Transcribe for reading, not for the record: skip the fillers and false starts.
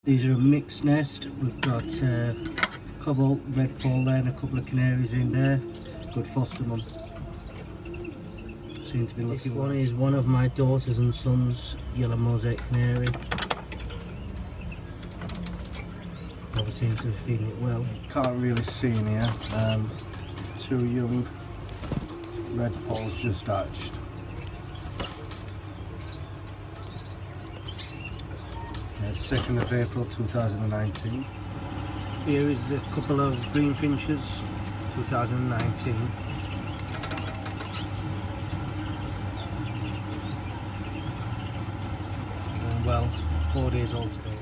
These are a mixed nest. We've got cobalt, redpoll there and a couple of canaries in there. Good foster mum. Seem to be looking well. This one is one of my daughters and son's yellow mosaic canary. Probably seems to be feeding it well. Can't really see in here. Two young redpolls just hatched. 2nd of April 2019. Here is a couple of greenfinches, 2019. And well, 4 days old today.